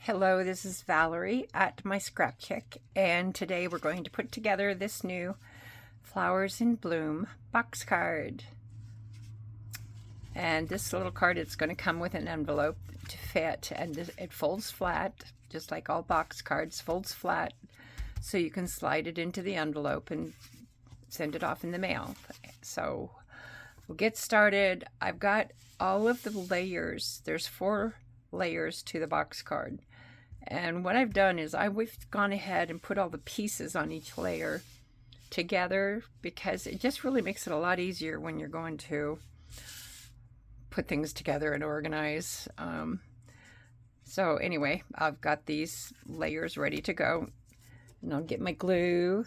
Hello, this is Valerie at my Scrap Chick, and today we're going to put together this new Flowers in Bloom box card. And this little card, it's going to come with an envelope to fit, and it folds flat, just like all box cards, folds flat, so you can slide it into the envelope and send it off in the mail. So we'll get started. I've got all of the layers. There's 4 layers to the box card. And what I've done is we've gone ahead and put all the pieces on each layer together, because it just really makes it a lot easier when you're going to put things together and organize. So anyway, I've got these layers ready to go, and I'll get my glue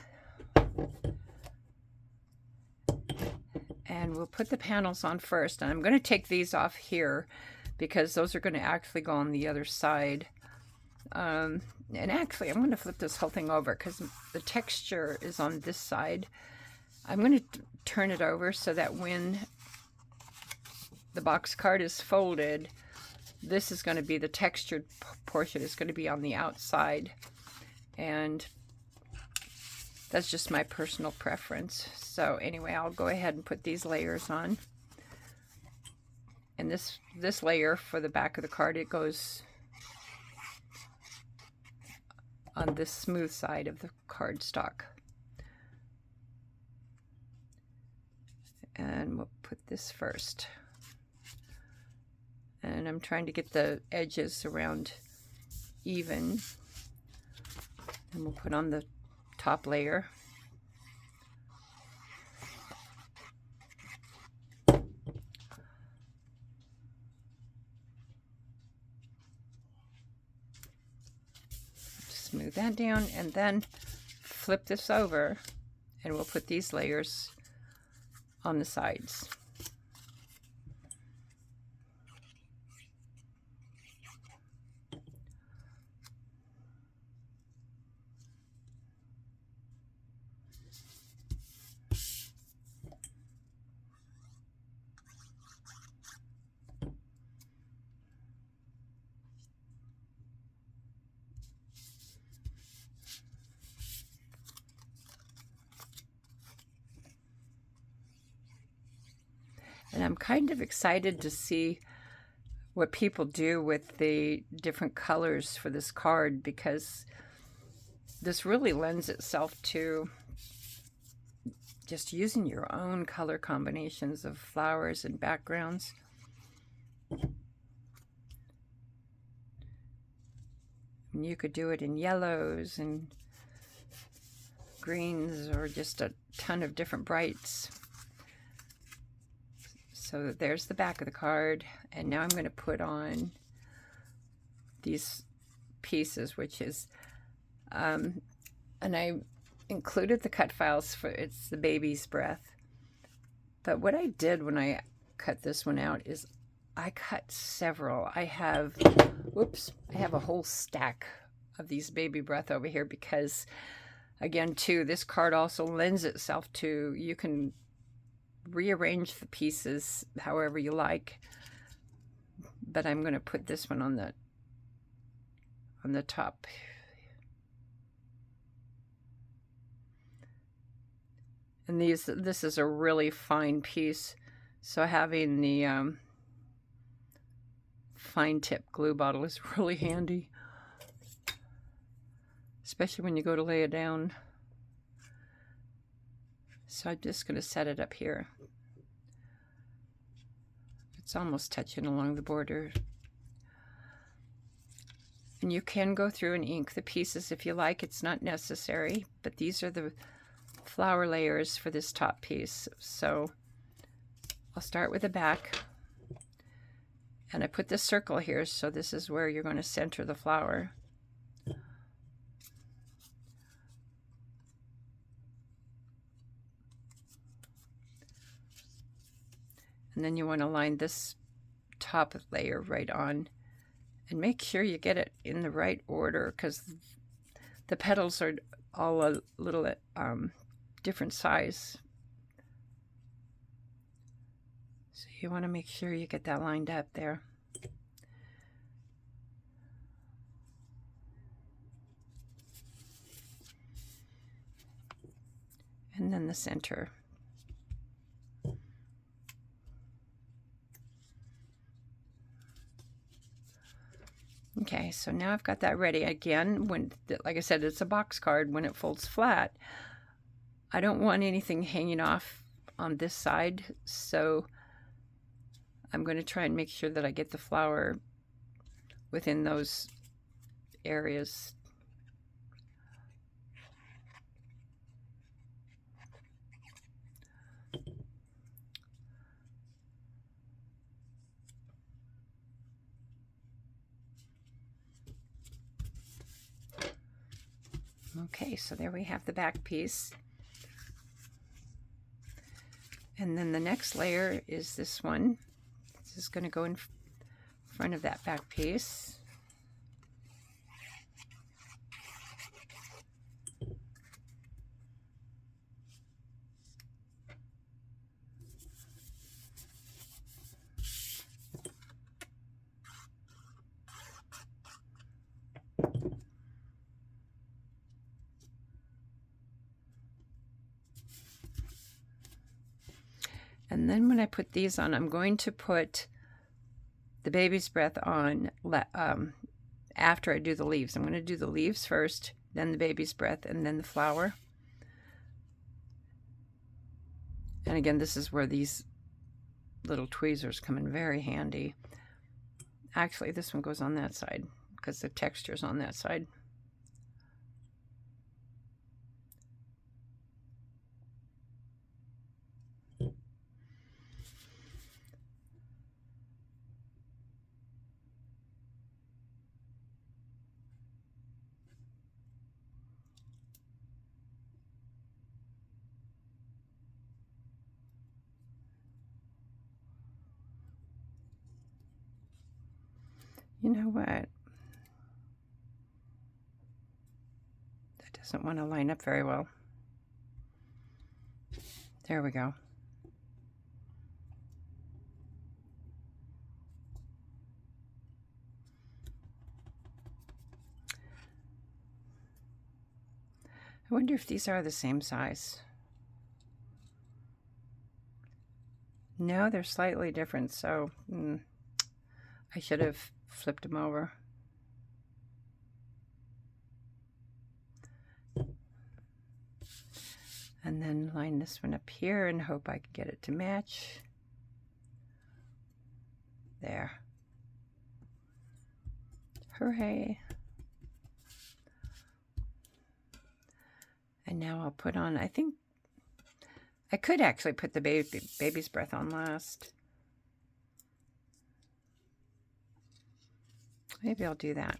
and we'll put the panels on first. And I'm going to take these off here because those are going to actually go on the other side. And actually, I'm going to flip this whole thing over because the texture is on this side. I'm going to turn it over so that when the box card is folded, this is going to be the textured portion is going to be on the outside. And that's just my personal preference. So anyway, I'll go ahead and put these layers on. And this layer for the back of the card, it goes on this smooth side of the cardstock. And we'll put this first. And I'm trying to get the edges around even. And we'll put on the top layer. Smooth that down, and then flip this over, and we'll put these layers on the sides. And I'm kind of excited to see what people do with the different colors for this card, because this really lends itself to just using your own color combinations of flowers and backgrounds. And you could do it in yellows and greens, or just a ton of different brights. So there's the back of the card, and now I'm going to put on these pieces, which is, and I included the cut files for, it's the baby's breath. But what I did when I cut this one out is I cut several. I have a whole stack of these baby breath over here, because again, too, this card also lends itself to, you can rearrange the pieces however you like. But I'm going to put this one on the top. And this is a really fine piece, so having the fine tip glue bottle is really handy, especially when you go to lay it down. So I'm just going to set it up here. It's almost touching along the border. And you can go through and ink the pieces if you like. It's not necessary, but these are the flower layers for this top piece. So I'll start with the back. And I put this circle here, so this is where you're going to center the flower. And then you want to line this top layer right on, and make sure you get it in the right order, because the petals are all a little different size. So you want to make sure you get that lined up there. then the center. Okay, so now I've got that ready. Again, when, like I said, it's a box card. When it folds flat, I don't want anything hanging off on this side, so I'm going to try and make sure that I get the flower within those areas. Okay, so there we have the back piece. And then the next layer is this one. This is going to go in front of that back piece. And then when I put these on, I'm going to put the baby's breath on after I do the leaves. I'm going to do the leaves first, then the baby's breath, and then the flower. And again, this is where these little tweezers come in very handy. Actually, this one goes on that side because the texture's on that side. You know what? That doesn't want to line up very well. There we go. I wonder if these are the same size. No, they're slightly different, so I should have flipped them over. And then line this one up here and hope I can get it to match. There. Hooray. And now I'll put on, I think, I could actually put the baby's breath on last. Maybe I'll do that.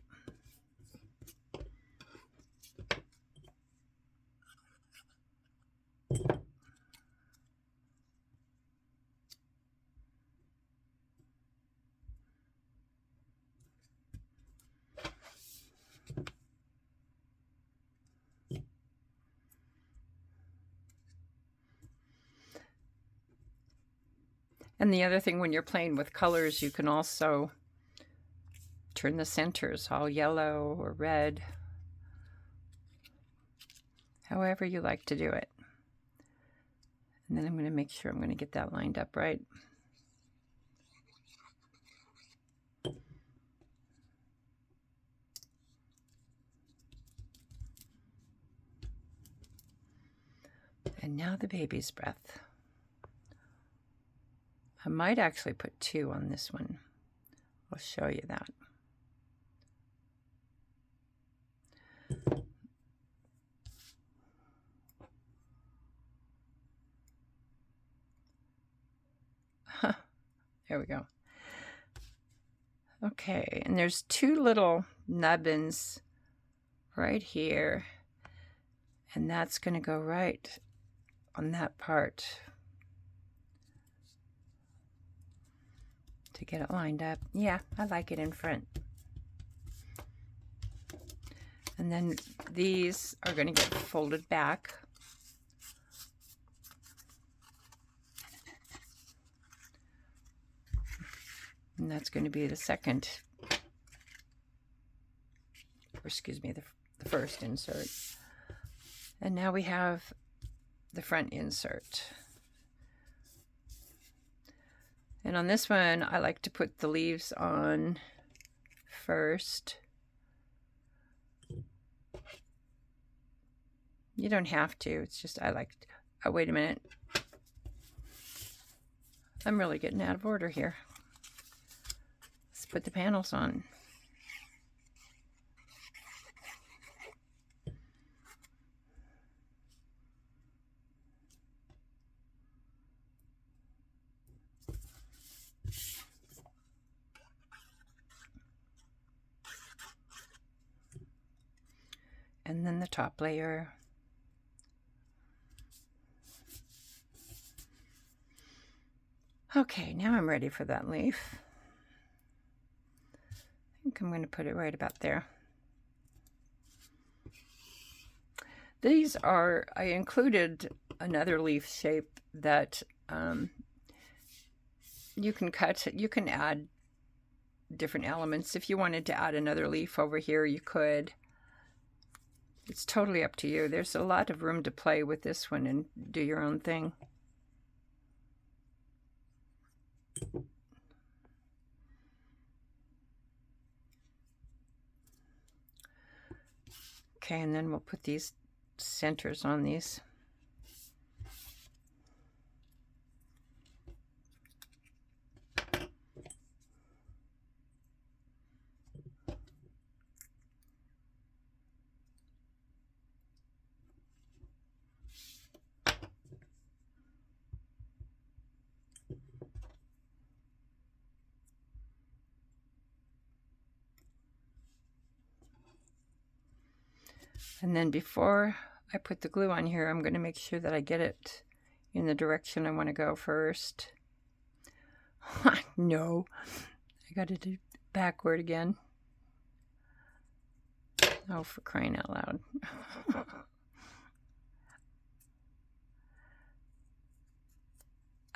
And the other thing, when you're playing with colors, you can also turn the centers all yellow or red, however you like to do it. And then I'm going to make sure I'm going to get that lined up right. And now the baby's breath. I might actually put 2 on this one. I'll show you that. There we go. Okay, and there's 2 little nubbins right here, and that's going to go right on that part to get it lined up. Yeah, I like it in front. And then these are going to get folded back. And that's going to be the second, or excuse me, the first insert. And now we have the front insert. And on this one, I like to put the leaves on first. You don't have to, it's just I like, oh wait a minute. I'm really getting out of order here. Let's put the panels on. And then the top layer. Okay, now I'm ready for that leaf. I think I'm going to put it right about there. These are, I included another leaf shape that you can cut. You can add different elements. If you wanted to add another leaf over here, you could. It's totally up to you. There's a lot of room to play with this one and do your own thing. Okay, and then we'll put these centers on these. And then before I put the glue on here, I'm going to make sure that I get it in the direction I want to go first. No, I got to do backward again. Oh, for crying out loud.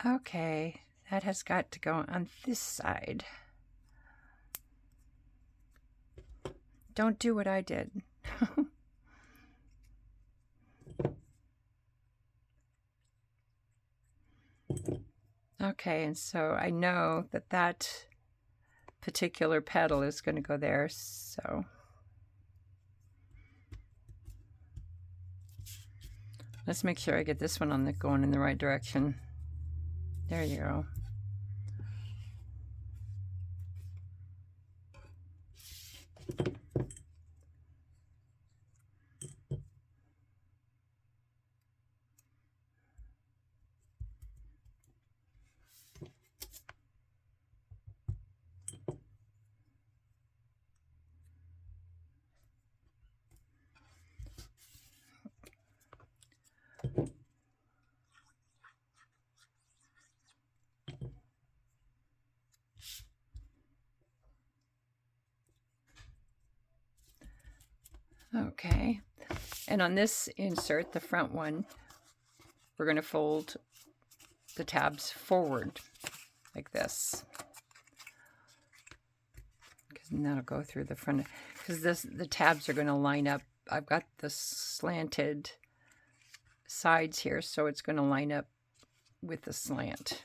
Okay, that has got to go on this side. Don't do what I did. Okay, and so I know that that particular petal is going to go there, so let's make sure I get this one on the going in the right direction. There you go. Okay, and on this insert, the front one, we're going to fold the tabs forward like this, and that'll go through the front, because the tabs are going to line up. I've got the slanted sides here, so it's going to line up with the slant.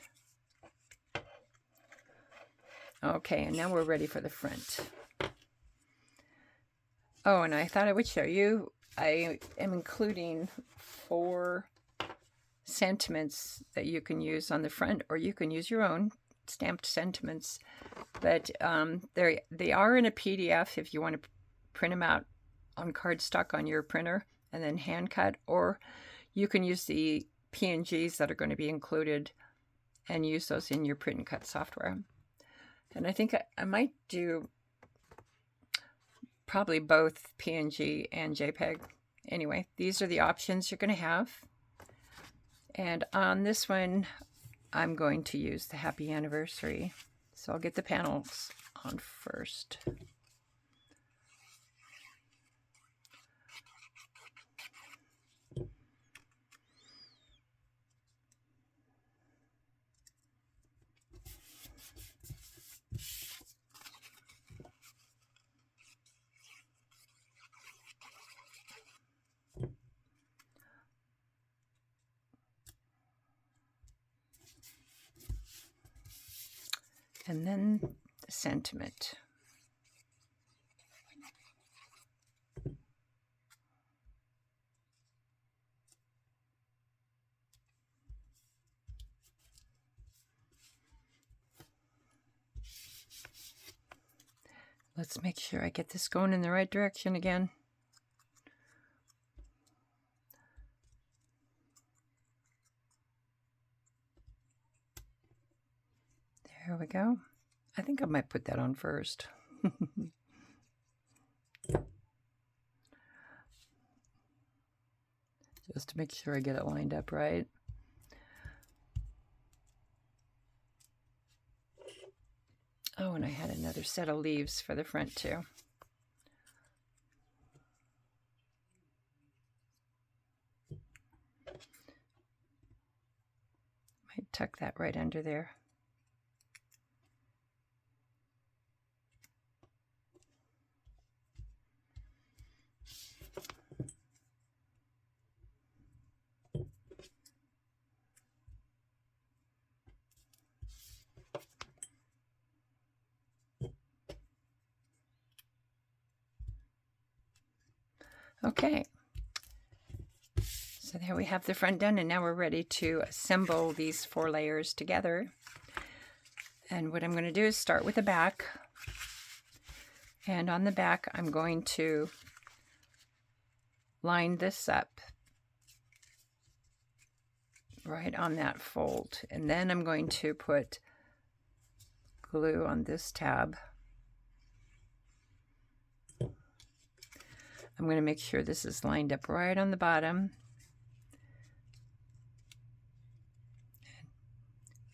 Okay, and now we're ready for the front. Oh, and I thought I would show you, I am including 4 sentiments that you can use on the front, or you can use your own stamped sentiments. But they are in a PDF if you want to print them out on cardstock on your printer and then hand cut, or you can use the PNGs that are going to be included and use those in your print and cut software. And I think I might do probably both PNG and JPEG. Anyway, these are the options you're going to have. And on this one, I'm going to use the Happy Anniversary. So I'll get the panels on first. And then the sentiment. Let's make sure I get this going in the right direction again. There we go. I think I might put that on first. Just to make sure I get it lined up right. Oh, and I had another set of leaves for the front too. Might tuck that right under there. Okay, so there we have the front done, and now we're ready to assemble these 4 layers together. And what I'm going to do is start with the back, and on the back I'm going to line this up right on that fold, and then I'm going to put glue on this tab. I'm going to make sure this is lined up right on the bottom.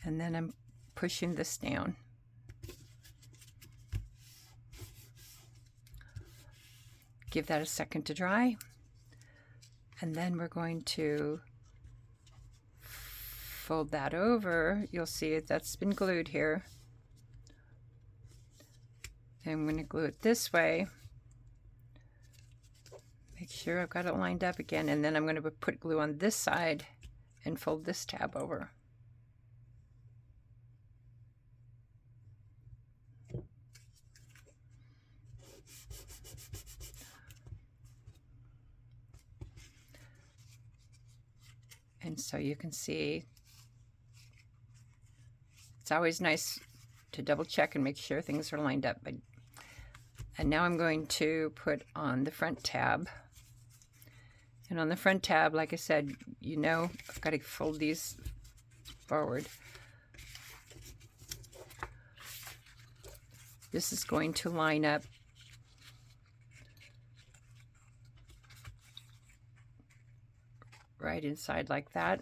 And then I'm pushing this down. Give that a second to dry. And then we're going to fold that over. You'll see that's been glued here. And I'm going to glue it this way. Make sure I've got it lined up again, and then I'm going to put glue on this side and fold this tab over. And so you can see it's always nice to double check and make sure things are lined up. And now I'm going to put on the front tab. And on the front tab, like I said, you know, I've got to fold these forward. This is going to line up right inside like that.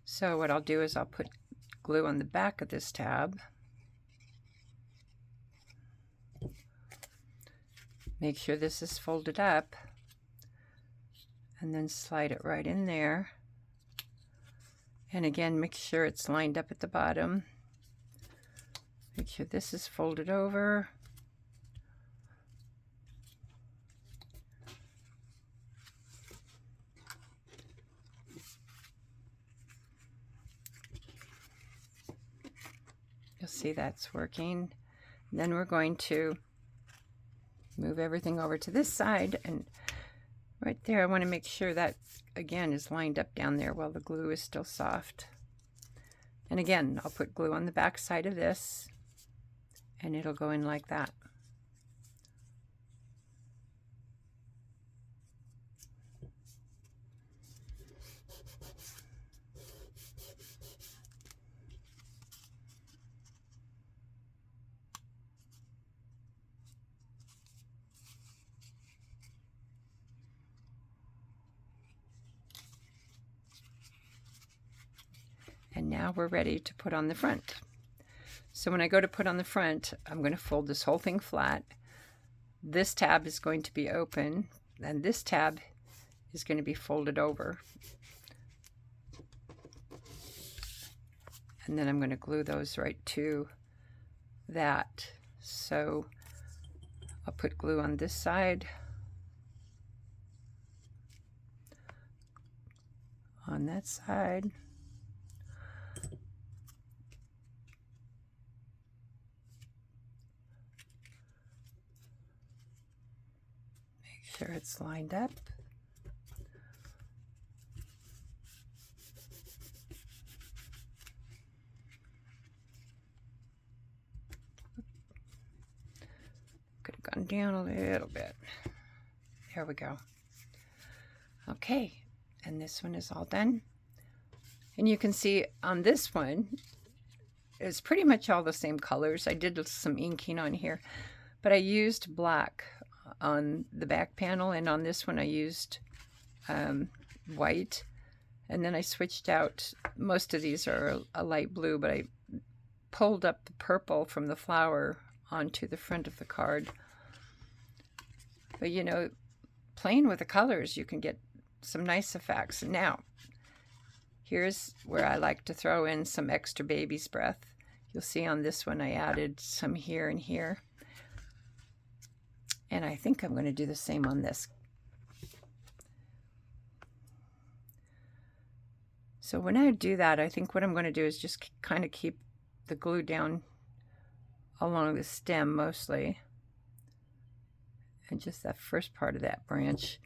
So what I'll do is I'll put glue on the back of this tab. Make sure this is folded up, and then slide it right in there. And again, make sure it's lined up at the bottom. Make sure this is folded over. You'll see that's working. And then we're going to move everything over to this side, and right there I want to make sure that again is lined up down there while the glue is still soft. And again, I'll put glue on the back side of this, and it'll go in like that. And now we're ready to put on the front. So when I go to put on the front, I'm going to fold this whole thing flat. This tab is going to be open, and this tab is going to be folded over. And then I'm going to glue those right to that. So I'll put glue on this side, on that side, sure it's lined up. Could have gone down a little bit. There we go. Okay, and this one is all done. And you can see on this one, it's pretty much all the same colors. I did some inking on here, but I used black on the back panel, and on this one I used white. And then I switched out, most of these are a light blue, but I pulled up the purple from the flower onto the front of the card. But you know, playing with the colors, you can get some nice effects. Now, here's where I like to throw in some extra baby's breath. You'll see on this one I added some here and here. And I think I'm going to do the same on this. So when I do that, I think what I'm going to do is just kind of keep the glue down along the stem mostly. And just that first part of that branch.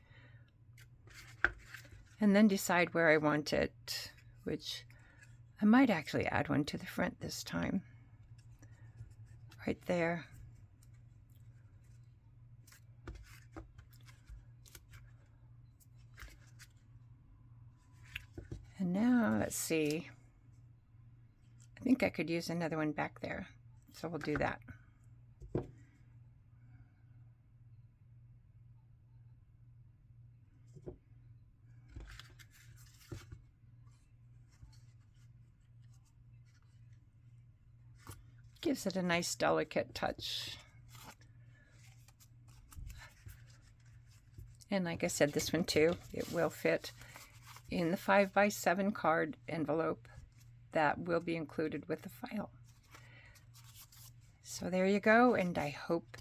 And then decide where I want it, which I might actually add one to the front this time. Right there. And now, let's see. I think I could use another one back there. So we'll do that. Gives it a nice delicate touch. And like I said, this one too, it will fit in the 5x7 card envelope that will be included with the file. So there you go, and I hope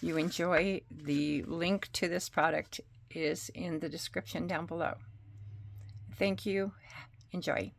you enjoy. The link to this product is in the description down below. Thank you. Enjoy.